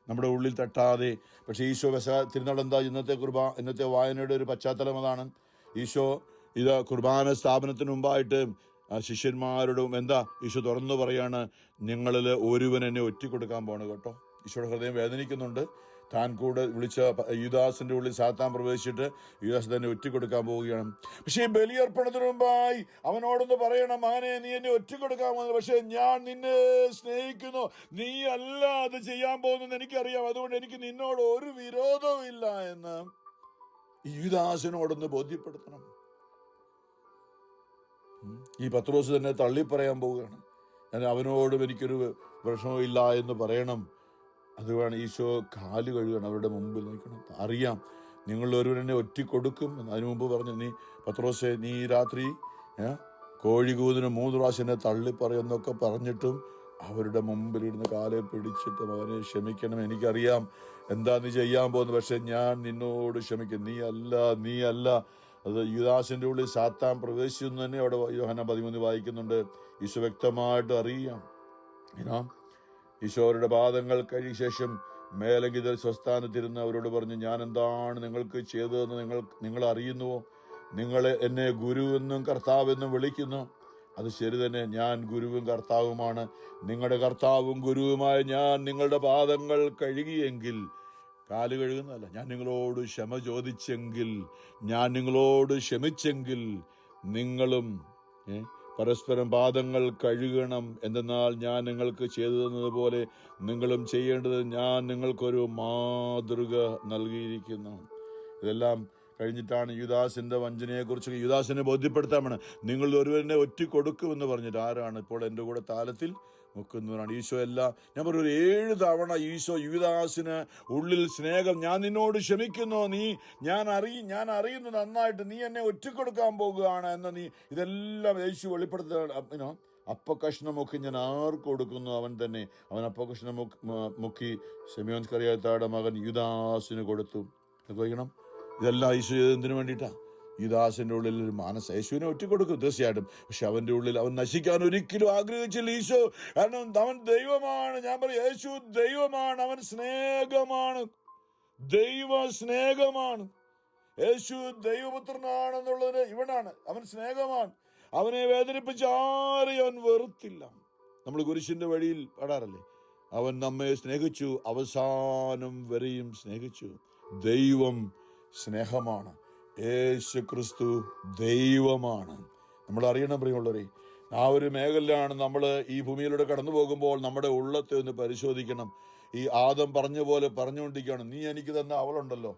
നമ്മുടെ ഉള്ളിൽ തട്ടാതെ. പക്ഷേ ഈശോ തിരുനാൾ എന്താ? ഇന്നത്തെ വായനയുടെ ഒരു പശ്ചാത്തലം അതാണ്. ഈശോ ഇത് കുർബാന സ്ഥാപനത്തിന് മുമ്പായിട്ട് ശിഷ്യന്മാരോടും എന്താ ഈശോ തുറന്നു പറയാണ്, നിങ്ങളിൽ ഒരുവൻ എന്നെ ഒറ്റിക്കൊടുക്കാൻ പോണ് കേട്ടോ. ഈശോയുടെ ഹൃദയം വേദനിക്കുന്നുണ്ട്. താൻ കൂടെ വിളിച്ച യൂദാസിന്റെ ഉള്ളിൽ സാത്താൻ പ്രവേശിച്ചിട്ട് യൂദാസ് തന്നെ ഒറ്റിക്കൊടുക്കാൻ പോവുകയാണ്. പക്ഷേ ഈ ബലിയർപ്പണത്തിന് മുമ്പായി അവനോടൊന്ന് പറയണം, മകനെ നീ എന്നെ ഒറ്റിക്കൊടുക്കാൻ പോകുന്നത്, പക്ഷെ ഞാൻ നിന്നെ സ്നേഹിക്കുന്നു, നീ അല്ല അത് ചെയ്യാൻ പോകുന്നത് എനിക്കറിയാം, അതുകൊണ്ട് എനിക്ക് നിന്നോട് ഒരു വിരോധവും ഇല്ല എന്ന് യൂദാസിനോടൊന്ന് ബോധ്യപ്പെടുത്തണം. ഈ പത്രോസ് തന്നെ തള്ളിപ്പറയാൻ പോവുകയാണ്, ഞാൻ അവനോടും എനിക്കൊരു പ്രശ്നവും ഇല്ല എന്ന് പറയണം. അതുകൊണ്ട് ഈശോ കാല് കഴുകണം, അവരുടെ മുമ്പിൽ നിൽക്കണം. അറിയാം നിങ്ങൾ ഒരുവനെ ഒറ്റിക്കൊടുക്കും. അതിനു മുമ്പ് പറഞ്ഞു, നീ പത്രോസേ നീ രാത്രി കോഴി കൂതിന് 3 പ്രാവശ്യം എന്നെ തള്ളിപ്പറയെന്നൊക്കെ പറഞ്ഞിട്ടും അവരുടെ മുമ്പിലിരുന്ന് കാലെ പിടിച്ചിട്ട്, മകനെ ക്ഷമിക്കണം, എനിക്കറിയാം എന്താ നീ ചെയ്യാൻ പോകുന്നത്, പക്ഷെ ഞാൻ നിന്നോട് ക്ഷമിക്കും, നീ അല്ല. അത് യൂദാസിന്റെ ഉള്ളിൽ സാത്താൻ പ്രവേശിച്ചു തന്നെ അവിടെ യോഹന്നാൻ 13 വായിക്കുന്നുണ്ട്. ഈശോ വ്യക്തമായിട്ട് അറിയാം. ഈശോയുടെ പാദങ്ങൾ കഴിയ ശേഷം മേലങ്കിതൽ സ്വസ്ഥാനത്തിരുന്ന് അവരോട് പറഞ്ഞു, ഞാൻ എന്താണ് നിങ്ങൾക്ക് ചെയ്തതെന്ന് നിങ്ങൾ അറിയുന്നുവോ? നിങ്ങൾ എന്നെ ഗുരുവെന്നും കർത്താവെന്നും വിളിക്കുന്നു. അത് ശരി തന്നെ, ഞാൻ ഗുരുവും കർത്താവുമാണ്. നിങ്ങളുടെ കർത്താവും ഗുരുവുമായ ഞാൻ നിങ്ങളുടെ പാദങ്ങൾ കഴുകിയെങ്കിൽ, കാല് കഴുകുന്നതല്ല, ഞാൻ നിങ്ങളോട് ക്ഷമ ചോദിച്ചെങ്കിൽ, ഞാൻ നിങ്ങളോട് ക്ഷമിച്ചെങ്കിൽ നിങ്ങളും പരസ്പരം പാദങ്ങൾ കഴുകണം. എന്തെന്നാൽ ഞാൻ നിങ്ങൾക്ക് ചെയ്തു തന്നതുപോലെ നിങ്ങളും ചെയ്യേണ്ടത്. ഞാൻ നിങ്ങൾക്കൊരു മാതൃക നൽകിയിരിക്കുന്നു. ഇതെല്ലാം കഴിഞ്ഞിട്ടാണ് യൂദാസിന്റെ വഞ്ചനയെക്കുറിച്ച് യൂദാസിനെ ബോധ്യപ്പെടുത്താൻ വേണം. നിങ്ങൾ ഒരുവനെ ഒറ്റിക്കൊടുക്കുമെന്ന് പറഞ്ഞിട്ട് ആരാണ് ഇപ്പോൾ എൻ്റെ കൂടെ താലത്തിൽ മുക്കുന്നവരാണ്. ഈശോ എല്ലാം ഞാൻ പറയും, ഒരു 7 തവണ ഈശോ യൂദാസിന് ഉള്ളിൽ സ്നേഹം, ഞാൻ നിന്നോട് ക്ഷമിക്കുന്നു, ഞാൻ അറിയുന്നു നന്നായിട്ട്, നീ എന്നെ ഒറ്റിക്കൊടുക്കാൻ പോകുകയാണ് എന്ന ഇതെല്ലാം യേശു വെളിപ്പെടുത്തുക. അപ്പക്കഷ്ണം മുക്കി ഞാൻ ആർക്ക് കൊടുക്കുന്നു അവൻ തന്നെ. അവൻ അപ്പക്കഷ്ണം മുക്കി ശിമയോൻ സ്കറിയാത്തായുടെ മകൻ യൂദാസിന് കൊടുത്തു. നോക്കണം, ഇതെല്ലാം ഈശോ എന്തിനു വേണ്ടിയിട്ടാ? യൂദാസിന്റെ ഉള്ളിൽ ഒരു യേശുവിനെ ഒറ്റിക്കൊടുക്കും തീർച്ചയായിട്ടും. പക്ഷെ അവന്റെ ഉള്ളിൽ അവൻ നശിക്കാൻ ഒരിക്കലും ആഗ്രഹിച്ചില്ല ഈശോ. കാരണം അവൻ ദൈവമാണ്. ഞാൻ പറയും, യേശു ദൈവമാണ്, അവൻ സ്നേഹമാണ്, ദൈവ സ്നേഹമാണ്. യേശു ദൈവപുത്രനാണെന്നുള്ളതിന് ഇവനാണ്, അവൻ സ്നേഹമാണ്. അവനെ വേദനിപ്പിച്ച് ആരെയും അവൻ വെറുത്തില്ല. നമ്മൾ കുരിശിന്റെ വഴിയിൽ പാടാറല്ലേ, അവൻ നമ്മെ സ്നേഹിച്ചു, അവസാനം വരെയും സ്നേഹിച്ചു. ദൈവം സ്നേഹമാണ്. യേശു ക്രിസ്തു ദൈവമാണ്. നമ്മൾ അറിയണം പ്രിയമുള്ളവരെ, ആ ഒരു മേഖലയിലാണ് നമ്മൾ ഈ ഭൂമിയിലൂടെ കടന്നു പോകുമ്പോൾ നമ്മുടെ ഉള്ളത്തെ ഒന്ന് പരിശോധിക്കണം. ഈ ആദം പറഞ്ഞ പോലെ പറഞ്ഞുകൊണ്ടിരിക്കുകയാണ്, നീ എനിക്ക് തന്ന അവളുണ്ടല്ലോ,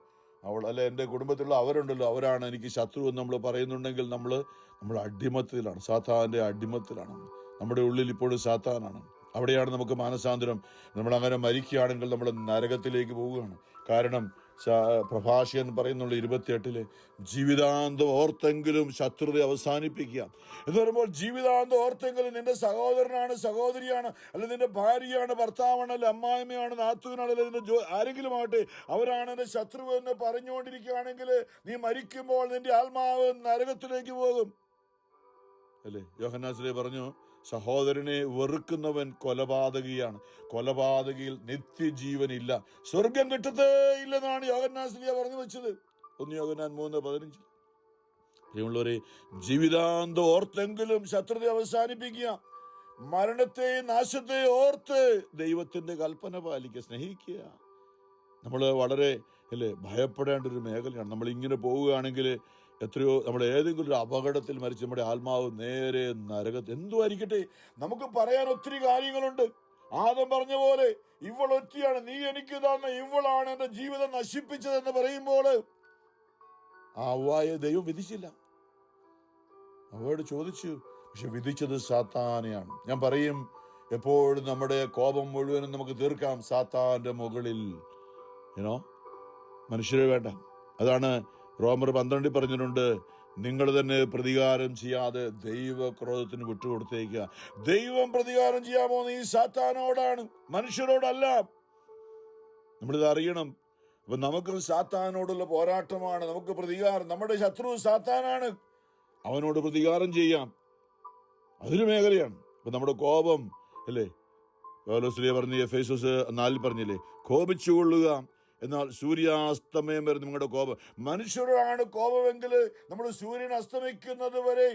അല്ലെ എൻ്റെ കുടുംബത്തിലുള്ള അവരുണ്ടല്ലോ, അവരാണ് എനിക്ക് ശത്രു എന്ന് നമ്മൾ പറയുന്നുണ്ടെങ്കിൽ നമ്മൾ അടിമത്തിലാണ്, സാത്താൻ്റെ അടിമത്തിലാണ്. നമ്മുടെ ഉള്ളിൽ ഇപ്പോഴും സാത്താനാണ്. അവിടെയാണ് നമുക്ക് മാനസാന്തരം. നമ്മളങ്ങനെ മരിക്കുകയാണെങ്കിൽ നമ്മൾ നരകത്തിലേക്ക് പോവുകയാണ്. കാരണം പ്രഭാഷകൻ പറയുന്നുള്ള 28 ജീവിതാന്തം ഓർത്തെങ്കിലും ശത്രുത അവസാനിപ്പിക്കുക എന്ന് പറയുമ്പോൾ, ജീവിതാന്തം ഓർത്തെങ്കിലും നിന്റെ സഹോദരനാണ്, സഹോദരിയാണ്, അല്ലെ നിന്റെ ഭാര്യയാണ്, ഭർത്താവാണ്, അല്ലെ അമ്മായിമ്മയാണ്, നാത്തൂനാണ്, അല്ലെ നിന്റെ ആരെങ്കിലും ആവട്ടെ, അവരാണ് എന്റെ ശത്രു എന്ന് പറഞ്ഞുകൊണ്ടിരിക്കുകയാണെങ്കിൽ നീ മരിക്കുമ്പോൾ നിന്റെ ആത്മാവ് നരകത്തിലേക്ക് പോകും. അല്ലേ? യോഹന്നാൻ പറഞ്ഞു, സഹോദരനെ വെറുക്കുന്നവൻ കൊലപാതകിയാണ്, കൊലപാതകിയിൽ നിത്യജീവനില്ല, സ്വർഗം കിട്ടത്തേ ഇല്ലെന്നാണ് യോഹന്നാൻ പറഞ്ഞു വെച്ചത്. 1 യോഹന്നാൻ 3:15. പ്രിയമുള്ളവരെ, ജീവിതാന്തം ഓർത്തെങ്കിലും ശത്രുത അവസാനിപ്പിക്കുക, മരണത്തെ നാശത്തെ ഓർത്ത് ദൈവത്തിന്റെ കൽപ്പന പാലിക്കുക, സ്നേഹിക്കുക. നമ്മൾ വളരെ ഭയപ്പെടേണ്ട ഒരു മേഖലയാണ്. നമ്മൾ ഇങ്ങനെ പോവുകയാണെങ്കിൽ എത്രയോ നമ്മൾ ഏതെങ്കിലും ഒരു അപകടത്തിൽ മരിച്ച് നമ്മുടെ ആത്മാവ് നേരെ നരകത്തിൽ എന്തുമായിരിക്കട്ടെ. നമുക്ക് പറയാൻ ഒത്തിരി കാര്യങ്ങളുണ്ട്. ആദം പറഞ്ഞ പോലെ ഇവളൊറ്റയാണ്, നീ എനിക്ക് തന്ന ഇവളാണ് എന്റെ ജീവിതം നശിപ്പിച്ചതെന്ന് പറയുമ്പോൾ ആ ഹവ്വായെ ദൈവം വിധിച്ചില്ല, അവയോട് ചോദിച്ചു. പക്ഷെ വിധിച്ചത് സാത്താനെയാണ്. ഞാൻ പറയും, എപ്പോഴും നമ്മുടെ കോപം മുഴുവനും നമുക്ക് തീർക്കാം സാത്താന്റെ മുകളിൽ. മനുഷ്യരെ വേണ്ട. അതാണ് റോമർ 12 പറഞ്ഞിട്ടുണ്ട്, നിങ്ങൾ തന്നെ പ്രതികാരം ചെയ്യാതെ ദൈവക്രോധത്തിന് വിട്ടുകൊടുത്തേക്കുക. ദൈവം പ്രതികാരം ചെയ്യാൻ പോകുന്ന ഈ സാത്താനോടാണ്, മനുഷ്യരോടല്ല. നമ്മളിത് അറിയണം. അപ്പൊ നമുക്ക് സാത്താനോടുള്ള പോരാട്ടമാണ്, നമുക്ക് പ്രതികാരം. നമ്മുടെ ശത്രു സാത്താനാണ്, അവനോട് പ്രതികാരം ചെയ്യാം. അതൊരു മേഖലയാണ്. അപ്പൊ നമ്മുടെ കോപം പൗലോസ് പറഞ്ഞ എഫേസോസ് 4 പറഞ്ഞില്ലേ, കോപിച്ചുകൊള്ളുക, എന്നാൽ സൂര്യാസ്തമയം വരെ നിങ്ങളുടെ കോപം. മനുഷ്യരോടാണ് കോപമെങ്കിൽ നമ്മൾ സൂര്യൻ അസ്തമിക്കുന്നത് വരെ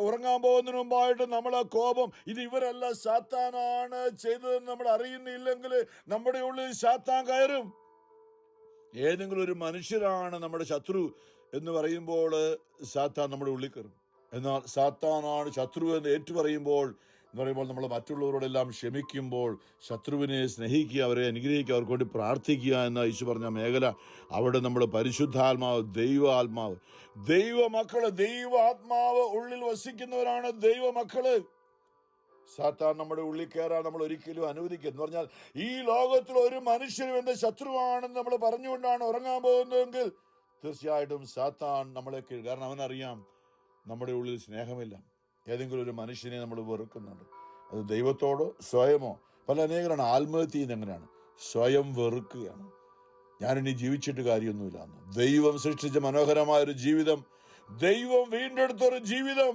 ഉറങ്ങാൻ പോകുന്നതിന് മുമ്പായിട്ട് നമ്മൾ ആ കോപം, ഇത് ഇവരല്ല സാത്താനാണ് ചെയ്തതെന്ന് നമ്മൾ അറിയുന്നില്ലെങ്കിൽ നമ്മുടെ ഉള്ളിൽ സാത്താൻ കയറും. ഏതെങ്കിലും ഒരു മനുഷ്യരാണ് നമ്മുടെ ശത്രു എന്ന് പറയുമ്പോൾ സാത്താൻ നമ്മുടെ ഉള്ളിൽ കയറും. എന്നാൽ സാത്താനാണ് ശത്രു എന്ന് ഏറ്റുപറയുമ്പോൾ നമ്മൾ മറ്റുള്ളവരോടെല്ലാം ക്ഷമിക്കുമ്പോൾ, ശത്രുവിനെ സ്നേഹിക്കുക, അവരെ അനുഗ്രഹിക്കുക, അവർക്ക് വേണ്ടി പ്രാർത്ഥിക്കുക എന്ന യേശു പറഞ്ഞ മേഖല, അവിടെ നമ്മൾ പരിശുദ്ധാത്മാവ്, ദൈവമക്കള്, ദൈവാത്മാവ് ഉള്ളിൽ വസിക്കുന്നവരാണ് ദൈവമക്കള്. സാത്താൻ നമ്മുടെ ഉള്ളിൽ കയറാൻ നമ്മൾ ഒരിക്കലും അനുവദിക്കുക എന്ന് പറഞ്ഞാൽ, ഈ ലോകത്തിൽ ഒരു മനുഷ്യനും എന്റെ ശത്രുവാണെന്ന് നമ്മൾ പറഞ്ഞുകൊണ്ടാണ് ഉറങ്ങാൻ പോകുന്നതെങ്കിൽ തീർച്ചയായിട്ടും സാത്താൻ നമ്മളെ കാരണം അവനറിയാം നമ്മുടെ ഉള്ളിൽ സ്നേഹമില്ല. ഏതെങ്കിലും ഒരു മനുഷ്യനെ നമ്മൾ വെറുക്കുന്നുണ്ട്. അത് ദൈവത്തോടോ സ്വയമോ. പല അനേകരാണ് ആത്മഹത്യ ചെയ്യുന്നത്. എങ്ങനെയാണ്? സ്വയം വെറുക്കുകയാണ്. ഞാനിനി ജീവിച്ചിട്ട് കാര്യമൊന്നുമില്ല എന്ന്. ദൈവം സൃഷ്ടിച്ച മനോഹരമായൊരു ജീവിതം, ദൈവം വീണ്ടെടുത്തൊരു ജീവിതം,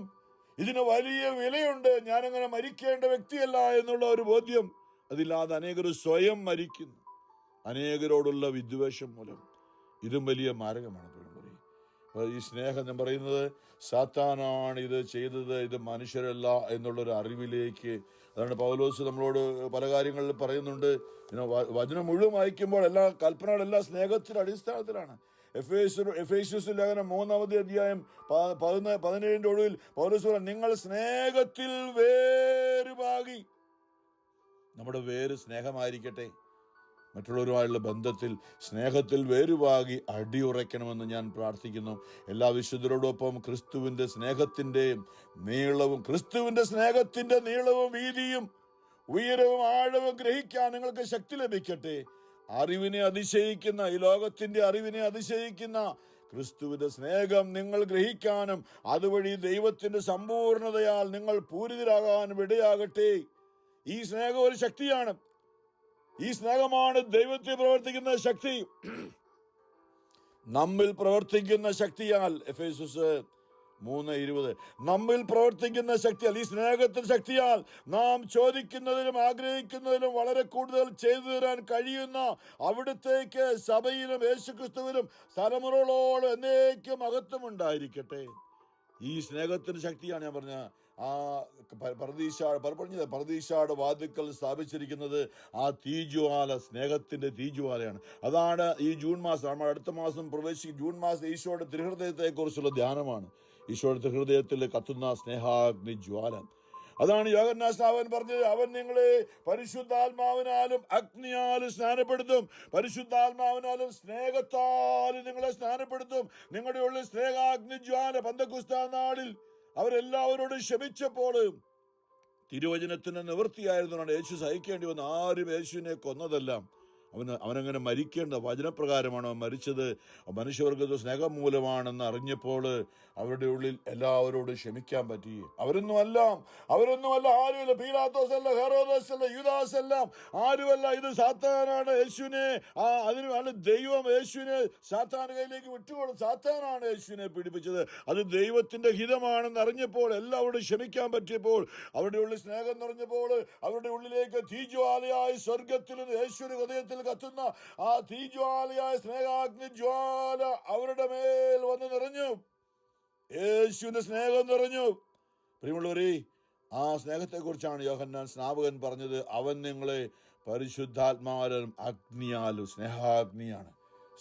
ഇതിന് വലിയ വിലയുണ്ട്. ഞാനങ്ങനെ മരിക്കേണ്ട വ്യക്തിയല്ല എന്നുള്ള ഒരു ബോധ്യം അതില്ലാതെ അനേകർ സ്വയം മരിക്കുന്നു, അനേകരോടുള്ള വിദ്വേഷം മൂലം. ഇതും വലിയ മാരകമാണ്. ഈ സ്നേഹം എന്ന് പറയുന്നത് സാത്താനാണ് ഇത് ചെയ്തത്, ഇത് മനുഷ്യരല്ല എന്നുള്ളൊരു അറിവിലേക്ക്. അതാണ് പൗലോസ് നമ്മളോട് പല കാര്യങ്ങളിൽ പറയുന്നുണ്ട്. വചനം മുഴുവൻ വായിക്കുമ്പോൾ എല്ലാ കൽപ്പനകളെല്ലാം സ്നേഹത്തിന്റെ അടിസ്ഥാനത്തിലാണ്. എഫേസ്യസ് ലേഖനം 3-ാമത്തെ അധ്യായം 17 ഒടുവിൽ പൗലോസ് പറഞ്ഞു, നിങ്ങൾ സ്നേഹത്തിൽ വേരുപാകി. നമ്മുടെ വേര് സ്നേഹമായിരിക്കട്ടെ. മറ്റുള്ളവരുമായുള്ള ബന്ധത്തിൽ, സ്നേഹത്തിൽ വേരുവാകി അടിയുറയ്ക്കണമെന്ന് ഞാൻ പ്രാർത്ഥിക്കുന്നു. എല്ലാ വിശുദ്ധരോടൊപ്പം ക്രിസ്തുവിൻ്റെ സ്നേഹത്തിൻ്റെ നീളവും വീതിയും ഉയരവും ആഴവും ഗ്രഹിക്കാൻ നിങ്ങൾക്ക് ശക്തി ലഭിക്കട്ടെ. ഈ ലോകത്തിന്റെ അറിവിനെ അതിശയിക്കുന്ന ക്രിസ്തുവിന്റെ സ്നേഹം നിങ്ങൾ ഗ്രഹിക്കാനും അതുവഴി ദൈവത്തിന്റെ സമ്പൂർണതയാൽ നിങ്ങൾ പൂരിതരാകാനും ഇടയാകട്ടെ. ഈ സ്നേഹം ഒരു ശക്തിയാണ്. ഈ സ്നേഹമാണ് ദൈവത്തിൽ പ്രവർത്തിക്കുന്ന ശക്തി. നമ്മിൽ പ്രവർത്തിക്കുന്ന ശക്തിയാൽ, എഫേസ്യസ് 3:20, നമ്മിൽ പ്രവർത്തിക്കുന്ന ശക്തിയാൽ, ഈ സ്നേഹത്തിന്റെ ശക്തിയാൽ നാം ചോദിക്കുന്നതിലും ആഗ്രഹിക്കുന്നതിലും വളരെ കൂടുതൽ ചെയ്തു തരാൻ കഴിയുന്ന അവിടുത്തേക്ക് സഭയിലും യേശുക്രിസ്തുവിലും തലമുറകളോളം എന്നേക്കും മഹത്വം ഉണ്ടായിരിക്കട്ടെ. ഈ സ്നേഹത്തിന്റെ ശക്തിയാണ് ഞാൻ പറഞ്ഞ പർദീശയുടെ വാതിക്കൽ സ്ഥാപിച്ചിരിക്കുന്നത്. ആ തീജ്വാല സ്നേഹത്തിന്റെ തീജ്വാലയാണ്. അതാണ് ഈ ജൂൺ മാസം, നമ്മൾ അടുത്ത മാസം ജൂൺ മാസം ഈശോയുടെ തിരുഹൃദയത്തെ കുറിച്ചുള്ള ധ്യാനമാണ്. ഈശോയുടെ തിരുഹൃദയത്തിൽ കത്തുന്ന സ്നേഹാഗ്നി ജ്വാല. അതാണ് യോഹന്നാൻ സ്നാപകൻ പറഞ്ഞത്, അവൻ നിങ്ങളെ പരിശുദ്ധാത്മാവിനാലും അഗ്നിയാലും സ്നാനപ്പെടുത്തും, പരിശുദ്ധാത്മാവിനാലും സ്നേഹത്താലും നിങ്ങളെ സ്നാനപ്പെടുത്തും. നിങ്ങളുടെ ഉള്ളിൽ സ്നേഹാഗ്നി ജ്വാല. പെന്തക്കോസ്താ നാളിൽ അവരെല്ലാവരോടും ക്ഷമിച്ചപ്പോൾ തിരുവചനത്തിന് നിവൃത്തിയായിരുന്നതാണ് യേശു സഹിക്കേണ്ടി വന്നു. ആരും യേശുവിനെ കൊന്നതല്ല. അവനങ്ങനെ മരിക്കേണ്ട വചനപ്രകാരമാണ് അവൻ മരിച്ചത്. മനുഷ്യവർഗത്തെ സ്നേഹം മൂലമാണെന്ന് അറിഞ്ഞപ്പോൾ അവരുടെ ഉള്ളിൽ എല്ലാവരോടും ക്ഷമിക്കാൻ പറ്റി. അവരൊന്നുമല്ല ആരുമല്ല. പീലാത്തോസ് അല്ല, ഹെറോദോസ് അല്ല, യൂദാസ് അല്ല, ആരുമല്ല. ഇത് സാത്താനാണ് യേശുവിനെ ദൈവം യേശുവിനെ സാത്താന്റെ കയ്യിലേക്ക് വിട്ടുകൊടുത്തു. സാത്താനാണ് യേശുവിനെ പീഡിപ്പിച്ചത്. അത് ദൈവത്തിന്റെ ഹിതമാണെന്ന് അറിഞ്ഞപ്പോൾ, എല്ലാവരോടും ക്ഷമിക്കാൻ പറ്റിയപ്പോൾ, അവരുടെ ഉള്ളിൽ സ്നേഹം നിറഞ്ഞപ്പോൾ, അവരുടെ ഉള്ളിലേക്ക് തീജ്വാലയായി സ്വർഗത്തിൽ നിന്ന് യേശുവിന്റെ ഹൃദയത്തിൽ കത്തുന്ന ആ തീജ്വാലയായ സ്നേഹാഗ്നി ജ്വാല അവരുടെ മേൽ വന്ന് നിറഞ്ഞു. യേശുവിന്റെ സ്നേഹം നിറഞ്ഞു. പ്രിയമുള്ളവരെ, ആ സ്നേഹത്തെക്കുറിച്ചാണ് യോഹന്നാൻ സ്നാപകൻ പറഞ്ഞത്, അവൻ നിങ്ങളെ പരിശുദ്ധാത്മാവിലും അഗ്നിയാലും, സ്നേഹാഗ്നിയാണ്,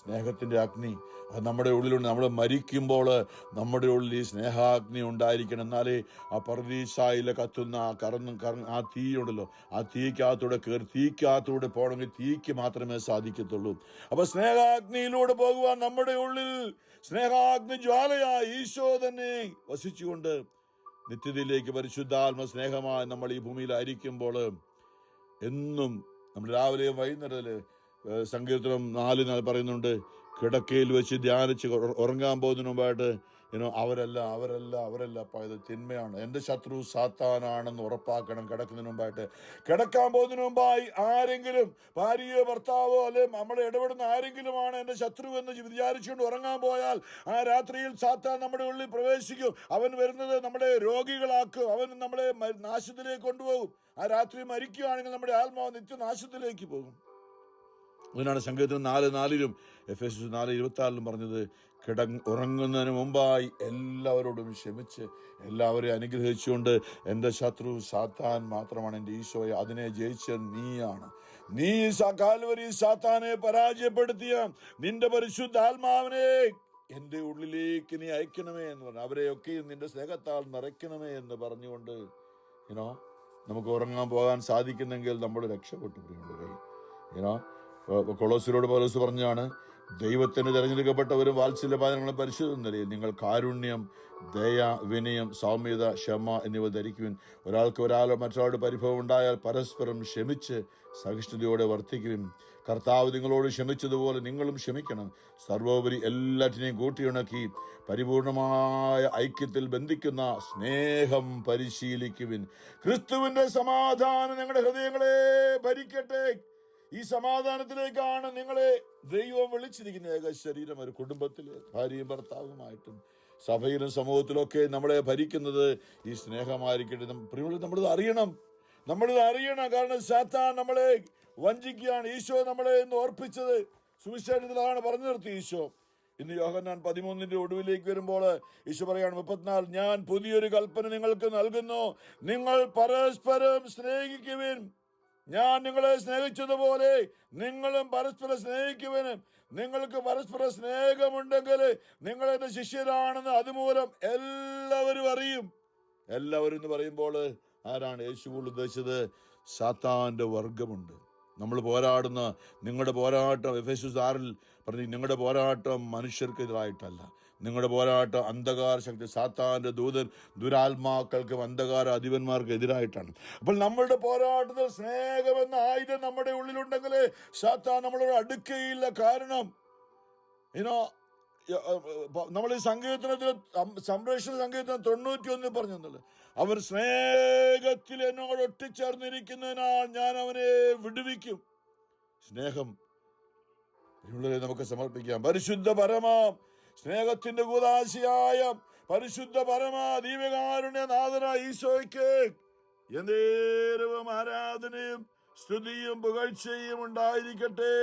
സ്നേഹത്തിന്റെ അഗ്നി. അത് നമ്മുടെ ഉള്ളിലുണ്ട്. നമ്മൾ മരിക്കുമ്പോൾ നമ്മുടെ ഉള്ളിൽ ഈ സ്നേഹാഗ്നി ഉണ്ടായിരിക്കണം. എന്നാലേ ആ പർദീസായിലെ കത്തുന്ന ആ തീയുണ്ടല്ലോ, ആ തീക്കകത്തൂടെ പോകണമെങ്കിൽ തീക്ക് മാത്രമേ സാധിക്കത്തുള്ളൂ. അപ്പൊ സ്നേഹാഗ്നിയിലൂടെ പോകുവാൻ നമ്മുടെ ഉള്ളിൽ സ്നേഹാഗ്നി ജ്വാലയായി ഈശോ തന്നെ വസിച്ചുകൊണ്ട് നിത്യതയിലേക്ക് പരിശുദ്ധാത്മ സ്നേഹമായി നമ്മൾ ഈ ഭൂമിയിലായിരിക്കുമ്പോൾ എന്നും നമ്മൾ രാവിലെയും വൈകുന്നേരത്തില് സങ്കീർത്തനം 4 പറയുന്നുണ്ട്, കിടക്കയിൽ വെച്ച് ധ്യാനിച്ച് ഉറങ്ങാൻ പോകുന്നതിന് മുമ്പായിട്ട് അവരല്ല അപ്പൊ ഇത് തിന്മയാണ്, എൻ്റെ ശത്രു സാത്താനാണെന്ന് ഉറപ്പാക്കണം. കിടക്കാൻ പോകുന്നതിന് മുമ്പായി ആരെങ്കിലും, ഭാര്യയോ ഭർത്താവോ അല്ലെ നമ്മളെ ഇടപെടുന്ന ആരെങ്കിലുമാണ് എൻ്റെ ശത്രു എന്ന് വിചാരിച്ചുകൊണ്ട് ഉറങ്ങാൻ പോയാൽ ആ രാത്രിയിൽ സാത്താൻ നമ്മുടെ ഉള്ളിൽ പ്രവേശിക്കും. അവൻ വരുന്നത് നമ്മളെ രോഗികളാക്കും. അവൻ നമ്മളെ നാശത്തിലേക്ക് കൊണ്ടുപോകും. ആ രാത്രി മരിക്കുകയാണെങ്കിൽ നമ്മുടെ ആത്മാവ് നിത്യനാശത്തിലേക്ക് പോകും. അതിനാണ് സങ്കീർത്തനം 4:4 എഫേസ്യസ് 4:26 പറഞ്ഞത്, ഉറങ്ങുന്നതിന് മുമ്പായി എല്ലാവരോടും ക്ഷമിച്ച് എല്ലാവരെയും അനുഗ്രഹിച്ചുകൊണ്ട്, എൻ്റെ ശത്രു സാത്താൻ മാത്രമാണ്, എൻ്റെ ഈശോയെ അതിനെ ജയിച്ച നീയാണ്. നീ കാൽവരി സാത്താനെ പരാജയപ്പെടുത്തിയ നിന്റെ പരിശുദ്ധാത്മാവിനെ എൻ്റെ ഉള്ളിലേക്ക് നീ അയക്കണമേ എന്ന് പറഞ്ഞു. അവരെയൊക്കെയും നിന്റെ സ്നേഹത്താൽ നിറയ്ക്കണമേ എന്ന് പറഞ്ഞുകൊണ്ട് നമുക്ക് ഉറങ്ങാൻ പോകാൻ സാധിക്കുന്നെങ്കിൽ നമ്മൾ രക്ഷപ്പെട്ടു. പ്രിയമുള്ളവരെ, കൊളോസ്യരോട് പൗലോസ് പറഞ്ഞാണ്, ദൈവത്തിന് തിരഞ്ഞെടുക്കപ്പെട്ടവരും വാത്സല്യപാദങ്ങളും പരിശുദ്ധ നിലയിൽ നിങ്ങൾ കാരുണ്യം, ദയ, വിനയം, സൗമ്യത, ക്ഷമ എന്നിവ ധരിക്കുവിൻ. മറ്റൊരാളുടെ പരിഭവം ഉണ്ടായാൽ പരസ്പരം ക്ഷമിച്ച് സഹിഷ്ണുതയോടെ വർത്തിക്കുവിൻ. കർത്താവ് നിങ്ങളോട് ക്ഷമിച്ചതുപോലെ നിങ്ങളും ക്ഷമിക്കണം. സർവോപരി എല്ലാറ്റിനെയും കൂട്ടിയിണക്കി പരിപൂർണമായ ഐക്യത്തിൽ ബന്ധിക്കുന്ന സ്നേഹം പരിശീലിക്കുവിൻ. ക്രിസ്തുവിന്റെ സമാധാനം നിങ്ങളുടെ ഹൃദയങ്ങളെ ഭരിക്കട്ടെ. ഈ സമാധാനത്തിലേക്കാണ് നിങ്ങളെ ദൈവം വിളിച്ചിരിക്കുന്നത്. ഏക ശരീരം, ഒരു കുടുംബത്തില് ഭാര്യയും ഭർത്താവുമായിട്ടും സഭയിലും സമൂഹത്തിലൊക്കെ നമ്മളെ ഭരിക്കുന്നത് ഈ സ്നേഹമായിരിക്കട്ടെ. നമ്മളിത് അറിയണം. കാരണം സാത്താൻ നമ്മളെ വഞ്ചിക്കുകയാണ്. ഈശോ നമ്മളെ ഇന്ന് ഓർപ്പിച്ചത് സുവിശേഷത്തിലാണ് പറഞ്ഞു നിർത്തി ഈശോ. ഇന്ന് യോഹന്നാൻ 13 ഒടുവിലേക്ക് വരുമ്പോൾ ഈശോ പറയാണ് 34, ഞാൻ പുതിയൊരു കൽപ്പന നിങ്ങൾക്ക് നൽകുന്നു, നിങ്ങൾ പരസ്പരം സ്നേഹിക്കുവിൻ. ഞാൻ നിങ്ങളെ സ്നേഹിച്ചതുപോലെ നിങ്ങളും പരസ്പരം സ്നേഹിക്കുവാനും, നിങ്ങൾക്ക് പരസ്പര സ്നേഹമുണ്ടെങ്കിൽ നിങ്ങൾ എന്റെ ശിഷ്യരാണെന്ന് അതുമൂലം എല്ലാവരും അറിയും. എല്ലാവരും എന്ന് പറയുമ്പോൾ ആരാണ് യേശു ഉദ്ദേശിച്ചത്? സാത്താന്റെ വർഗമുണ്ട്. നമ്മൾ പോരാടുന്ന നിങ്ങളുടെ പോരാട്ടം എഫെസ്യസ് 6 പറഞ്ഞു, നിങ്ങളുടെ പോരാട്ടം മനുഷ്യർക്കെതിരായിട്ടല്ല, നിങ്ങളുടെ പോരാട്ടം അന്ധകാര ശക്തി, സാത്താന്റെ ദൂതൻ, ദുരാത്മാക്കൾക്കും അന്ധകാര അധിപന്മാർക്ക് എതിരായിട്ടാണ്. അപ്പോൾ നമ്മളുടെ പോരാട്ടത്തിൽ സ്നേഹമെന്ന ആയുധം നമ്മുടെ ഉള്ളിലുണ്ടെങ്കിൽ സാത്താൻ നമ്മളോട് അടുക്കുകയില്ല. കാരണം നമ്മൾ ഈ സങ്കീർത്തനത്തിൽ, സംരക്ഷണ സങ്കീർത്തനം 91 പറഞ്ഞത്, അവൻ സ്നേഹത്തിൽ എന്നോട് ഒട്ടിച്ചേർന്നിരിക്കുന്നതിനാൽ ഞാൻ അവനെ വിടുവിക്കും. സ്നേഹം നമുക്ക് സമർപ്പിക്കാം. പരിശുദ്ധ പരമാം സ്നേഹത്തിന്റെ കൂദാശയായ പരിശുദ്ധ പരമാ ദീപകാരുണ്യ നാഥനായ ഈശോയ്ക്ക് എന്നേരവും ആരാധനയും സ്തുതിയും പുകഴ്ചയും ഉണ്ടായിരിക്കട്ടെ.